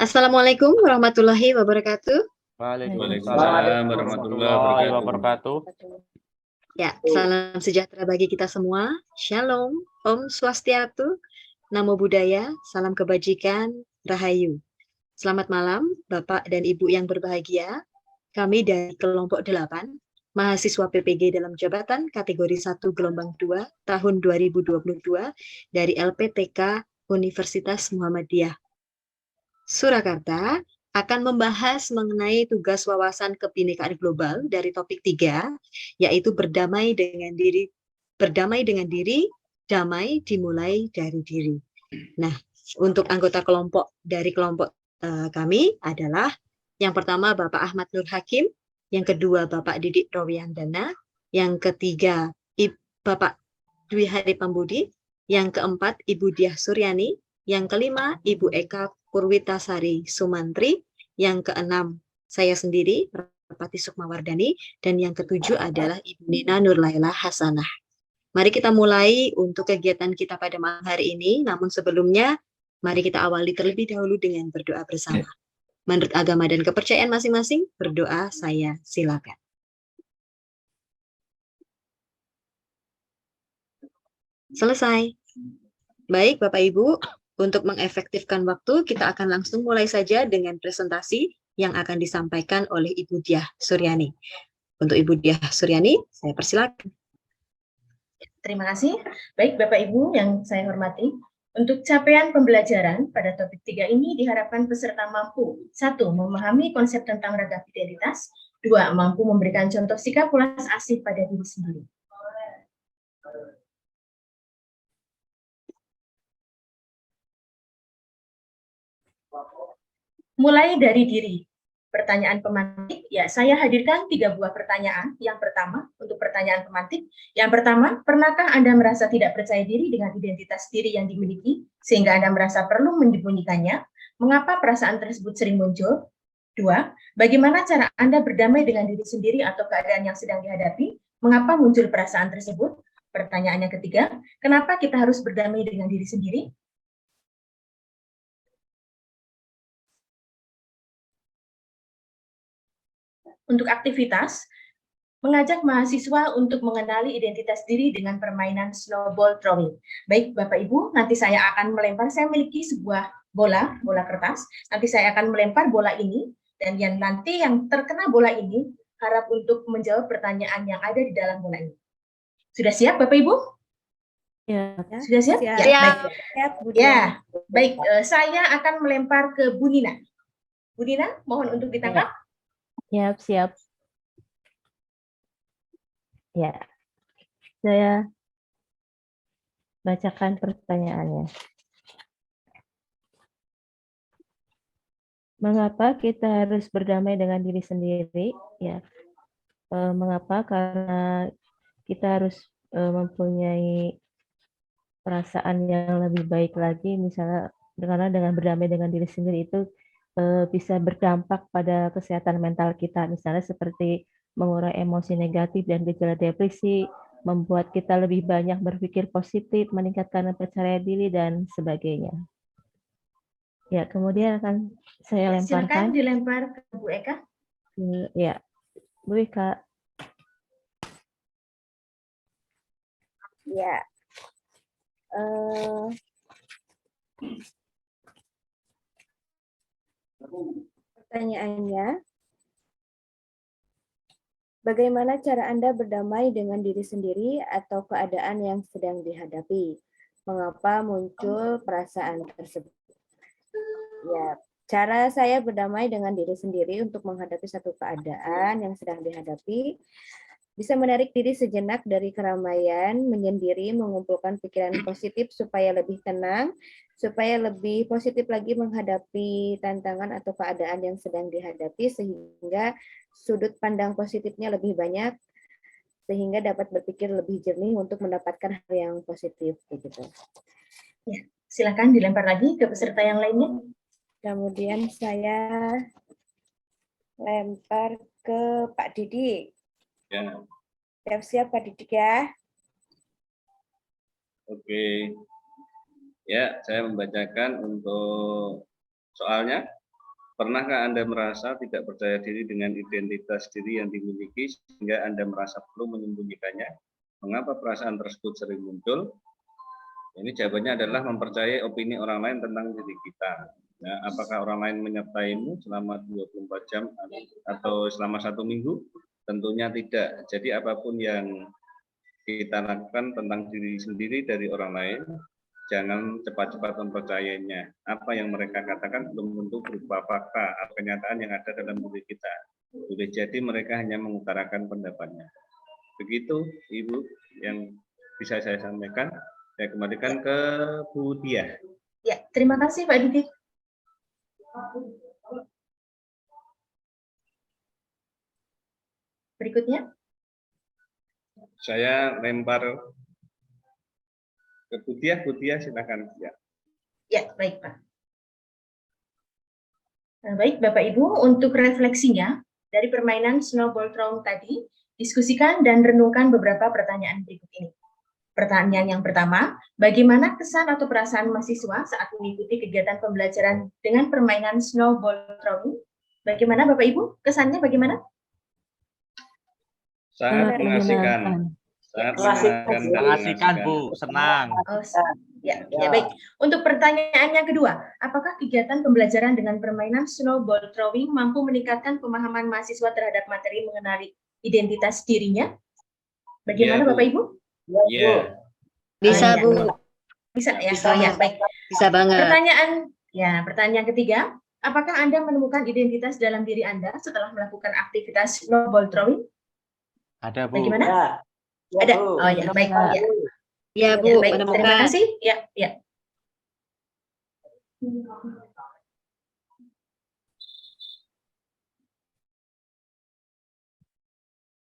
Assalamualaikum warahmatullahi wabarakatuh. Waalaikumsalam warahmatullahi wabarakatuh. Ya, salam sejahtera bagi kita semua. Shalom, Om Swastiastu, Namo Buddhaya, salam kebajikan, Rahayu. Selamat malam, Bapak dan Ibu yang berbahagia. Kami dari kelompok 8, mahasiswa PPG dalam jabatan kategori 1 gelombang 2 tahun 2022 dari LPTK Universitas Muhammadiyah Surakarta akan membahas mengenai tugas wawasan kebinekaan global dari topik 3, yaitu berdamai dengan diri, damai dimulai dari diri. Nah, untuk anggota kelompok dari kelompok kami adalah yang pertama Bapak Ahmad Nur Hakim, yang kedua Bapak Didik Rowiandana, yang ketiga Bapak Dwi Hari Pambudi, yang keempat Ibu Diah Suryani, yang kelima Ibu Eka Purwitasari Sumantri, yang keenam saya sendiri Merpati Sukmawardani, dan yang ketujuh adalah Ibu Nina Nurlaila Hasanah. Mari kita mulai untuk kegiatan kita pada malam hari ini, namun sebelumnya mari kita awali terlebih dahulu dengan berdoa bersama. Menurut agama dan kepercayaan masing-masing, berdoa saya silakan. Selesai. Baik Bapak Ibu, untuk mengefektifkan waktu, kita akan langsung mulai saja dengan presentasi yang akan disampaikan oleh Ibu Diah Suryani. Untuk Ibu Diah Suryani, saya persilakan. Terima kasih. Baik Bapak Ibu yang saya hormati, untuk capaian pembelajaran pada topik 3 ini diharapkan peserta mampu 1. Memahami konsep tentang ragam identitas, 2. Mampu memberikan contoh sikap pulas asih pada diri sendiri. Mulai dari diri. Pertanyaan pemantik, ya saya hadirkan 3 buah pertanyaan. Yang pertama, untuk pertanyaan pemantik. Yang pertama, pernahkah Anda merasa tidak percaya diri dengan identitas diri yang dimiliki, sehingga Anda merasa perlu menyembunyikannya? Mengapa perasaan tersebut sering muncul? 2. Bagaimana cara Anda berdamai dengan diri sendiri atau keadaan yang sedang dihadapi? Mengapa muncul perasaan tersebut? Pertanyaan yang ketiga, kenapa kita harus berdamai dengan diri sendiri? Untuk aktivitas, mengajak mahasiswa untuk mengenali identitas diri dengan permainan snowball throwing. Baik Bapak Ibu, nanti saya akan melempar, saya memiliki sebuah bola kertas, nanti saya akan melempar bola ini, dan nanti yang terkena bola ini, harap untuk menjawab pertanyaan yang ada di dalam bola ini. Sudah siap Bapak Ibu? Ya. Sudah siap? Siap. Ya, baik. Ya, baik. Saya akan melempar ke Bu Nina. Bu Nina, mohon untuk ditangkap. Siap. Ya, saya bacakan pertanyaannya. Mengapa kita harus berdamai dengan diri sendiri? Ya, mengapa? Karena kita harus mempunyai perasaan yang lebih baik lagi, misalnya karena dengan berdamai dengan diri sendiri itu bisa berdampak pada kesehatan mental kita, misalnya seperti mengurai emosi negatif dan gejala depresi, membuat kita lebih banyak berpikir positif, meningkatkan percaya diri, dan sebagainya. Ya, kemudian akan saya lemparkan. Silakan dilempar ke Bu Eka. Ya, Bu Eka. Ya. Pertanyaannya, bagaimana cara Anda berdamai dengan diri sendiri atau keadaan yang sedang dihadapi? Mengapa muncul perasaan tersebut? Ya, cara saya berdamai dengan diri sendiri untuk menghadapi satu keadaan yang sedang dihadapi, bisa menarik diri sejenak dari keramaian, menyendiri, mengumpulkan pikiran positif supaya lebih tenang, supaya lebih positif lagi menghadapi tantangan atau keadaan yang sedang dihadapi, sehingga sudut pandang positifnya lebih banyak, sehingga dapat berpikir lebih jernih untuk mendapatkan hal yang positif. Begitu. Ya, silakan dilempar lagi ke peserta yang lainnya. Kemudian saya lempar ke Pak Didik. Ya. Siap-siap Pak Didik ya. Oke. Ya, saya membacakan untuk soalnya. Pernahkah Anda merasa tidak percaya diri dengan identitas diri yang dimiliki sehingga Anda merasa perlu menyembunyikannya? Mengapa perasaan tersebut sering muncul? Ini jawabannya adalah mempercayai opini orang lain tentang diri kita. Nah, apakah orang lain menyertaimu selama 24 jam atau selama 1 minggu? Tentunya tidak. Jadi apapun yang kita lakukan tentang diri sendiri dari orang lain, jangan cepat-cepat mempercayainya. Apa yang mereka katakan belum tentu berupa fakta atau kenyataan yang ada dalam diri kita. Boleh jadi mereka hanya mengutarakan pendapatnya. Begitu, Ibu, yang bisa saya sampaikan. Saya kembalikan ke Bu Diah. Ya, terima kasih Pak Didik. Berikutnya. Saya lempar ke Bu Diah silakan. Ya. Ya, baik Pak. Nah, baik Bapak Ibu, untuk refleksinya dari permainan snowball throwing tadi, diskusikan dan renungkan beberapa pertanyaan berikut ini. Pertanyaan yang pertama, bagaimana kesan atau perasaan mahasiswa saat mengikuti kegiatan pembelajaran dengan permainan snowball throwing? Bagaimana Bapak Ibu? Kesannya bagaimana? Sangat mengasihkan. Mengasihkan, Bu. Senang. Oh, ya, baik. Untuk pertanyaan yang kedua, apakah kegiatan pembelajaran dengan permainan snowball throwing mampu meningkatkan pemahaman mahasiswa terhadap materi mengenali identitas dirinya? Bagaimana Bapak Ibu? Iya. Bisa, Bu. Bisa ya. Bisa. Oh, ya, baik. Bisa banget. Pertanyaan ketiga, apakah Anda menemukan identitas dalam diri Anda setelah melakukan aktivitas snowball throwing? Ada, Bu. Bagaimana? Ada. Oh ya, baik. Ya. Ya, Bu, Ya, baik. Terima menemukan. kasih. Ya.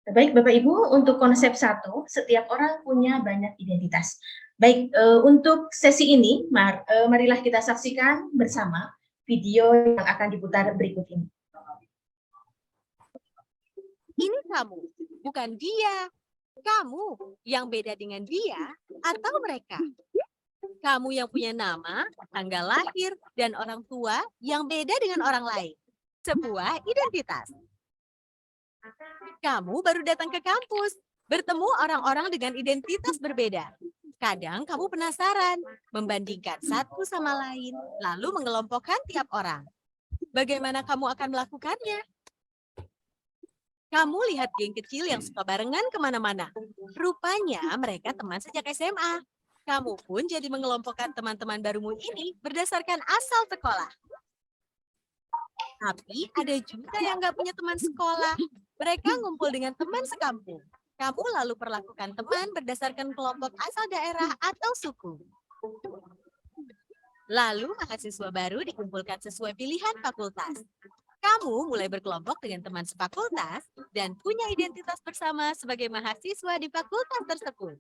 Baik, Bapak Ibu, untuk konsep 1, setiap orang punya banyak identitas. Baik, untuk sesi ini, marilah kita saksikan bersama video yang akan diputar berikut ini. Ini kamu, bukan dia. Kamu yang beda dengan dia atau mereka. Kamu yang punya nama, tanggal lahir, dan orang tua yang beda dengan orang lain. Sebuah identitas. Kamu baru datang ke kampus, bertemu orang-orang dengan identitas berbeda. Kadang kamu penasaran, membandingkan satu sama lain, lalu mengelompokkan tiap orang. Bagaimana kamu akan melakukannya? Kamu lihat geng kecil yang suka barengan kemana-mana. Rupanya mereka teman sejak SMA. Kamu pun jadi mengelompokkan teman-teman barumu ini berdasarkan asal sekolah. Tapi ada juga yang nggak punya teman sekolah. Mereka ngumpul dengan teman sekampung. Kamu lalu perlakukan teman berdasarkan kelompok asal daerah atau suku. Lalu mahasiswa baru dikumpulkan sesuai pilihan fakultas. Kamu mulai berkelompok dengan teman sefakultas dan punya identitas bersama sebagai mahasiswa di fakultas tersebut.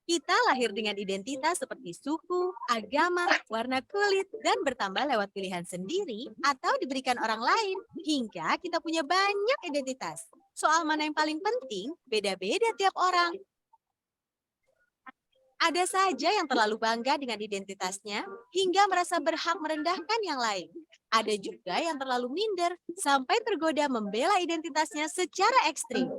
Kita lahir dengan identitas seperti suku, agama, warna kulit, dan bertambah lewat pilihan sendiri atau diberikan orang lain, hingga kita punya banyak identitas. Soal mana yang paling penting, beda-beda tiap orang. Ada saja yang terlalu bangga dengan identitasnya, hingga merasa berhak merendahkan yang lain. Ada juga yang terlalu minder, sampai tergoda membela identitasnya secara ekstrim.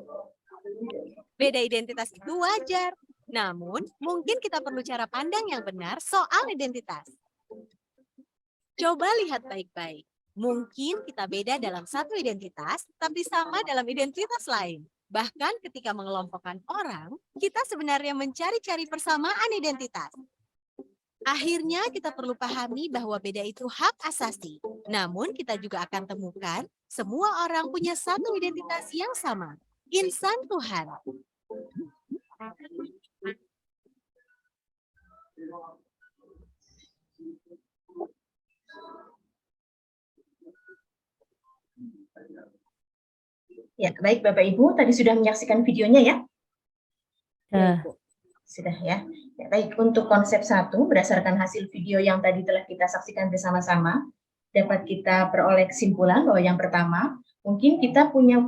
Beda identitas itu wajar. Namun, mungkin kita perlu cara pandang yang benar soal identitas. Coba lihat baik-baik. Mungkin kita beda dalam satu identitas, tapi sama dalam identitas lain. Bahkan ketika mengelompokkan orang, kita sebenarnya mencari-cari persamaan identitas. Akhirnya kita perlu pahami bahwa beda itu hak asasi. Namun kita juga akan temukan semua orang punya satu identitas yang sama. Insan Tuhan. Ya, baik Bapak Ibu, tadi sudah menyaksikan videonya ya? Sudah ya. Ya, baik, untuk konsep 1, berdasarkan hasil video yang tadi telah kita saksikan bersama-sama, dapat kita peroleh kesimpulan bahwa yang pertama, mungkin kita punya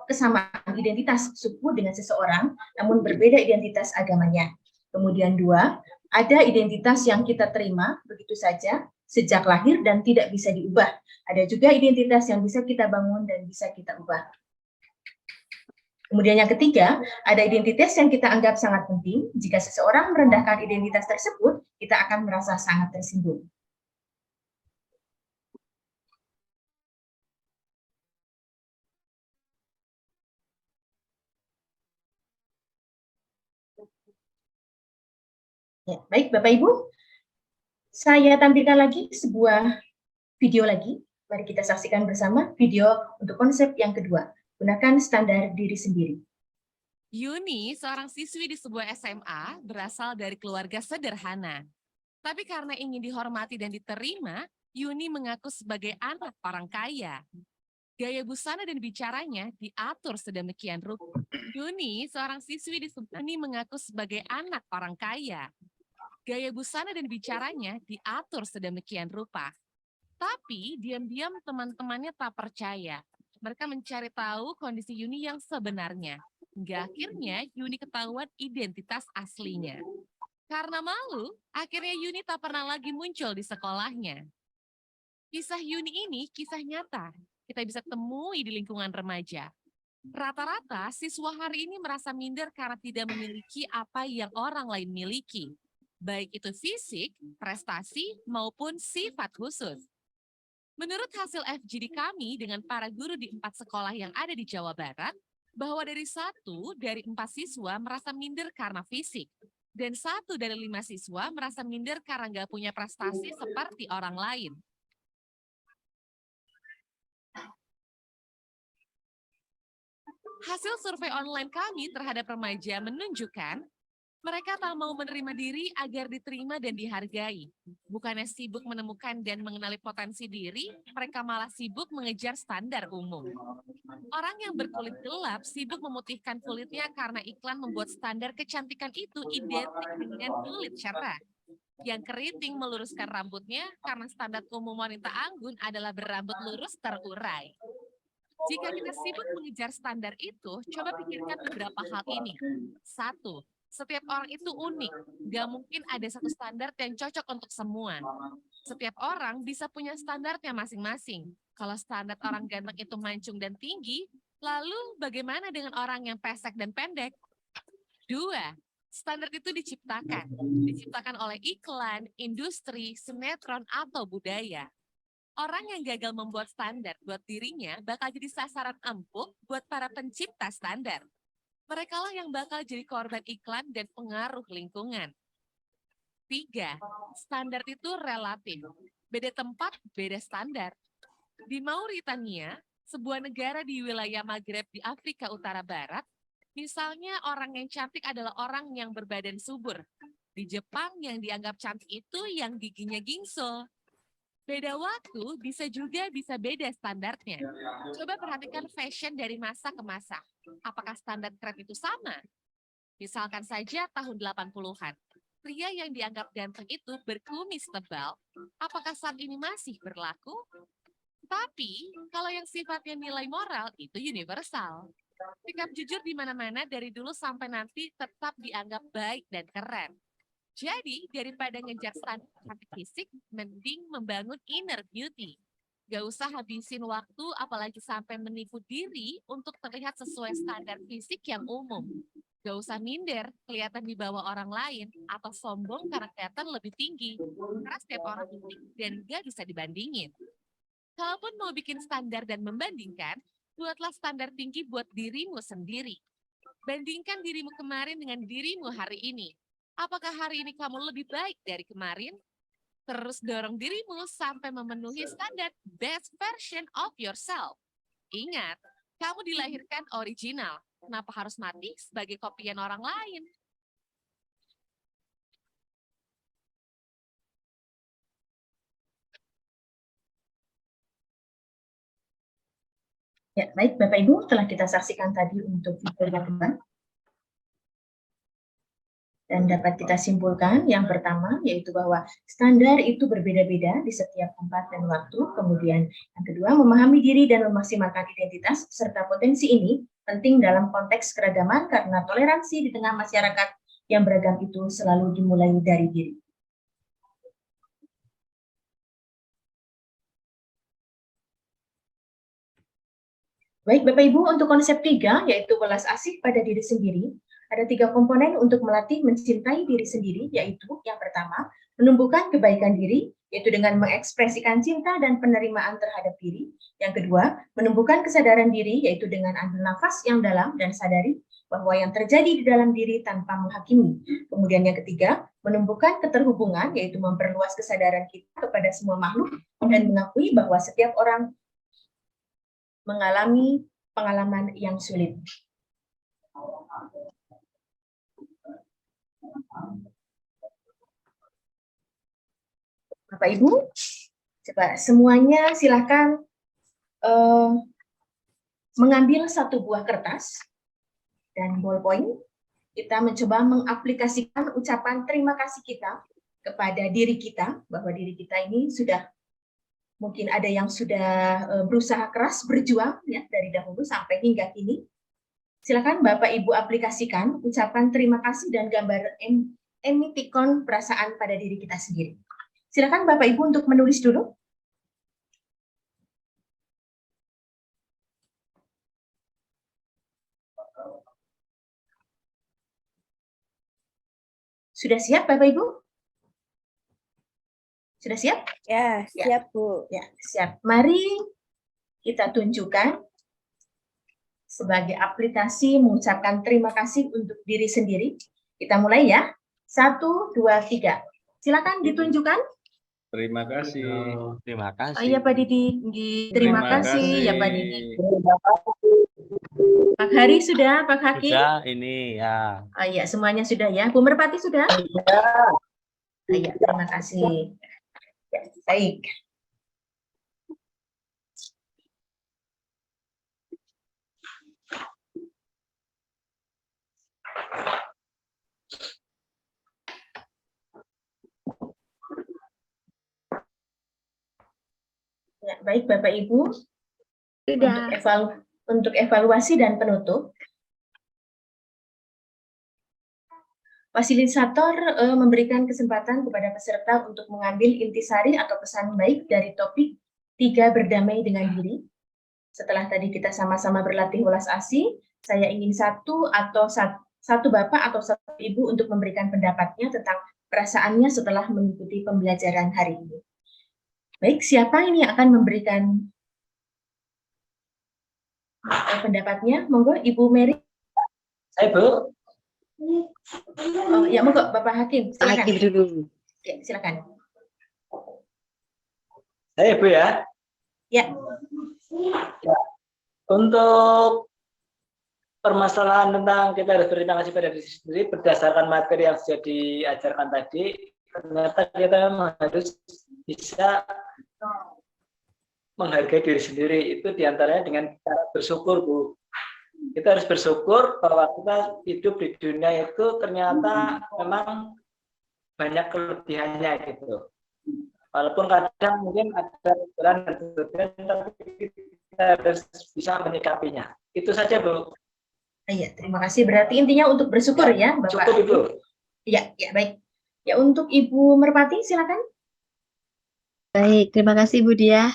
kesamaan identitas suku dengan seseorang, namun berbeda identitas agamanya. Kemudian 2, ada identitas yang kita terima begitu saja, sejak lahir dan tidak bisa diubah. Ada juga identitas yang bisa kita bangun dan bisa kita ubah. Kemudian yang ketiga, ada identitas yang kita anggap sangat penting. Jika seseorang merendahkan identitas tersebut, kita akan merasa sangat tersinggung. Ya, baik Bapak Ibu, saya tampilkan lagi sebuah video lagi. Mari kita saksikan bersama video untuk konsep yang kedua. Gunakan standar diri sendiri. Yuni, seorang siswi di sebuah SMA, berasal dari keluarga sederhana. Tapi karena ingin dihormati dan diterima, Yuni mengaku sebagai anak orang kaya. Gaya busana dan bicaranya diatur sedemikian rupa. Yuni, seorang siswi di sebuah SMA, mengaku sebagai anak orang kaya. Gaya busana dan bicaranya diatur sedemikian rupa. Tapi diam-diam teman-temannya tak percaya. Mereka mencari tahu kondisi Yuni yang sebenarnya. Hingga akhirnya Yuni ketahuan identitas aslinya. Karena malu, akhirnya Yuni tak pernah lagi muncul di sekolahnya. Kisah Yuni ini kisah nyata. Kita bisa temui di lingkungan remaja. Rata-rata siswa hari ini merasa minder karena tidak memiliki apa yang orang lain miliki. Baik itu fisik, prestasi, maupun sifat khusus. Menurut hasil FGD kami dengan para guru di 4 sekolah yang ada di Jawa Barat, bahwa dari 1 dari 4 siswa merasa minder karena fisik, dan 1 dari 5 siswa merasa minder karena nggak punya prestasi seperti orang lain. Hasil survei online kami terhadap remaja menunjukkan mereka tak mau menerima diri agar diterima dan dihargai. Bukannya sibuk menemukan dan mengenali potensi diri, mereka malah sibuk mengejar standar umum. Orang yang berkulit gelap sibuk memutihkan kulitnya karena iklan membuat standar kecantikan itu identik dengan kulit cerah. Yang keriting meluruskan rambutnya karena standar umum wanita anggun adalah berambut lurus terurai. Jika kita sibuk mengejar standar itu, coba pikirkan beberapa hal ini. 1. Setiap orang itu unik, nggak mungkin ada satu standar yang cocok untuk semua. Setiap orang bisa punya standarnya masing-masing. Kalau standar orang ganteng itu mancung dan tinggi, lalu bagaimana dengan orang yang pesek dan pendek? 2. Standar itu diciptakan oleh iklan, industri, sinetron, atau budaya. Orang yang gagal membuat standar buat dirinya bakal jadi sasaran empuk buat para pencipta standar. Merekalah yang bakal jadi korban iklan dan pengaruh lingkungan. 3. Standar itu relatif. Beda tempat, beda standar. Di Mauritania, sebuah negara di wilayah Maghreb di Afrika Utara Barat, misalnya orang yang cantik adalah orang yang berbadan subur. Di Jepang, yang dianggap cantik itu yang giginya gingsul. Beda waktu bisa beda standarnya. Coba perhatikan fashion dari masa ke masa. Apakah standar tren itu sama? Misalkan saja tahun 80-an. Pria yang dianggap ganteng itu berkumis tebal. Apakah saat ini masih berlaku? Tapi, kalau yang sifatnya nilai moral itu universal. Sikap jujur di mana-mana dari dulu sampai nanti tetap dianggap baik dan keren. Jadi, daripada ngejar standar cantik fisik, mending membangun inner beauty. Gak usah habisin waktu, apalagi sampai menipu diri untuk terlihat sesuai standar fisik yang umum. Gak usah minder, kelihatan di bawah orang lain, atau sombong karena kelihatan lebih tinggi. Karena setiap orang unik dan gak bisa dibandingin. Kalaupun mau bikin standar dan membandingkan, buatlah standar tinggi buat dirimu sendiri. Bandingkan dirimu kemarin dengan dirimu hari ini. Apakah hari ini kamu lebih baik dari kemarin? Terus dorong dirimu sampai memenuhi standar best version of yourself. Ingat, kamu dilahirkan original. Kenapa harus mati sebagai kopian orang lain? Ya, baik Bapak Ibu, telah kita saksikan tadi untuk video yang kedua. Dan dapat kita simpulkan yang pertama yaitu bahwa standar itu berbeda-beda di setiap tempat dan waktu. Kemudian yang kedua, memahami diri dan memaksimalkan identitas serta potensi ini penting dalam konteks keragaman karena toleransi di tengah masyarakat yang beragam itu selalu dimulai dari diri. Baik Bapak Ibu, untuk konsep 3 yaitu welas asih pada diri sendiri, ada 3 komponen untuk melatih mencintai diri sendiri, yaitu yang pertama, menumbuhkan kebaikan diri, yaitu dengan mengekspresikan cinta dan penerimaan terhadap diri. Yang kedua, menumbuhkan kesadaran diri, yaitu dengan ambil nafas yang dalam dan sadari bahwa yang terjadi di dalam diri tanpa menghakimi. Kemudian yang ketiga, menumbuhkan keterhubungan, yaitu memperluas kesadaran kita kepada semua makhluk dan mengakui bahwa setiap orang mengalami pengalaman yang sulit. Bapak Ibu, coba semuanya silakan mengambil satu buah kertas dan ballpoint. Kita mencoba mengaplikasikan ucapan terima kasih kita kepada diri kita, bahwa diri kita ini sudah, mungkin ada yang sudah berusaha keras berjuang ya dari dahulu sampai hingga kini. Silakan Bapak Ibu aplikasikan ucapan terima kasih dan gambar emoticon perasaan pada diri kita sendiri. Silakan Bapak Ibu untuk menulis dulu. Sudah siap Bapak Ibu? Sudah siap? Ya, siap Bu. Ya, siap. Mari kita tunjukkan sebagai aplikasi mengucapkan terima kasih untuk diri sendiri. Kita mulai ya. 1, 2, 3. Silakan ditunjukkan. Terima kasih. Terima kasih. Oh iya Pak Didi. Terima kasih ya Pak Didi. Pak Hari sudah, Pak Hakim? Sudah ini ya. Oh iya, semuanya sudah ya. Bu Merpati sudah? Iya, terima kasih. Ya, baik. Ya, baik Bapak Ibu. Sudah. Untuk evaluasi dan penutup, fasilitator memberikan kesempatan kepada peserta untuk mengambil intisari atau pesan baik dari topik 3 berdamai dengan diri. Setelah tadi kita sama-sama berlatih welas asih, saya ingin satu bapak atau satu ibu untuk memberikan pendapatnya tentang perasaannya setelah mengikuti pembelajaran hari ini. Baik, siapa ini akan memberikan pendapatnya? Monggo Ibu Mary. Saya Bu. Oh ya, monggo Bapak Hakim, silakan. Hakim dulu. Ya, silakan. Saya Bu ya. Ya. Ya. Untuk permasalahan tentang kita harus berterima kasih pada diri sendiri berdasarkan materi yang sudah diajarkan tadi, ternyata kita memang harus bisa menghargai diri sendiri, itu diantaranya dengan cara bersyukur Bu. Kita harus bersyukur bahwa kita hidup di dunia itu ternyata memang banyak kelebihannya gitu. Walaupun kadang mungkin ada kekurangan dan kelebihan, tapi kita harus bisa menyikapinya. Itu saja Bu. Iya, terima kasih. Berarti intinya untuk bersyukur ya, Bapak. Cukup Ibu. Iya, ya baik. Ya untuk Ibu Merpati silakan. Baik, terima kasih Bu Diah.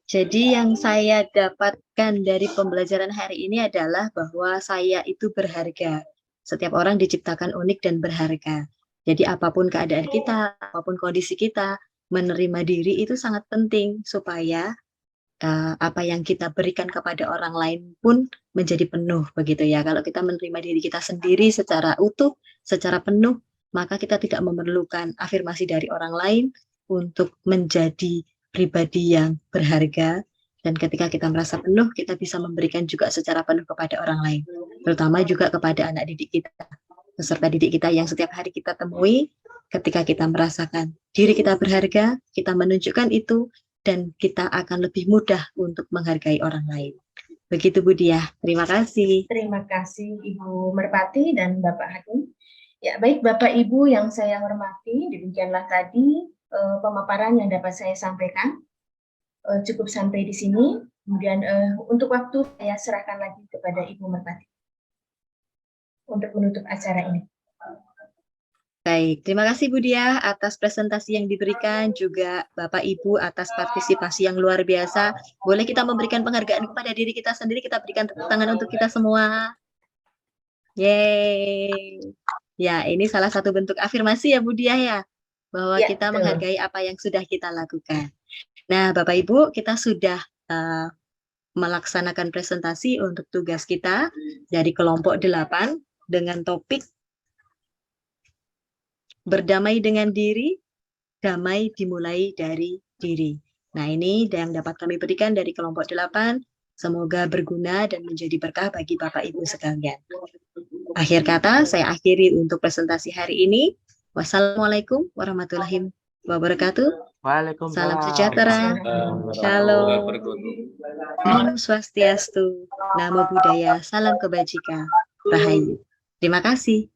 Jadi yang saya dapatkan dari pembelajaran hari ini adalah bahwa saya itu berharga. Setiap orang diciptakan unik dan berharga. Jadi apapun keadaan kita, apapun kondisi kita, menerima diri itu sangat penting supaya apa yang kita berikan kepada orang lain pun menjadi penuh begitu ya. Kalau kita menerima diri kita sendiri secara utuh, secara penuh, maka kita tidak memerlukan afirmasi dari orang lain untuk menjadi pribadi yang berharga, dan ketika kita merasa penuh, kita bisa memberikan juga secara penuh kepada orang lain, terutama juga kepada anak didik kita, peserta didik kita yang setiap hari kita temui. Ketika kita merasakan diri kita berharga, kita menunjukkan itu, dan kita akan lebih mudah untuk menghargai orang lain. Begitu Bu Diah, terima kasih. Terima kasih Ibu Merpati dan Bapak Hakim. Ya baik Bapak Ibu yang saya hormati, demikianlah tadi pemaparan yang dapat saya sampaikan. Cukup sampai di sini. Kemudian untuk waktu saya serahkan lagi kepada Ibu Merpati untuk menutup acara ini. Baik, terima kasih Bu Diah atas presentasi yang diberikan, juga Bapak Ibu atas partisipasi yang luar biasa. Boleh kita memberikan penghargaan kepada diri kita sendiri, kita berikan tepuk tangan untuk kita semua. Yeay. Ya, ini salah satu bentuk afirmasi ya Bu Diah ya, bahwa Ya, kita betul. menghargai apa yang sudah kita lakukan. Nah, Bapak Ibu, kita sudah melaksanakan presentasi untuk tugas kita dari kelompok 8 dengan topik berdamai dengan diri, damai dimulai dari diri. Nah, ini yang dapat kami berikan dari kelompok 8. Semoga berguna dan menjadi berkah bagi Bapak Ibu sekalian. Akhir kata, saya akhiri untuk presentasi hari ini. Wassalamualaikum warahmatullahi wabarakatuh. Waalaikumsalam. Salam sejahtera. Shalom. Om Swastiastu. Namo Buddhaya. Salam kebajikan. Rahayu. Terima kasih.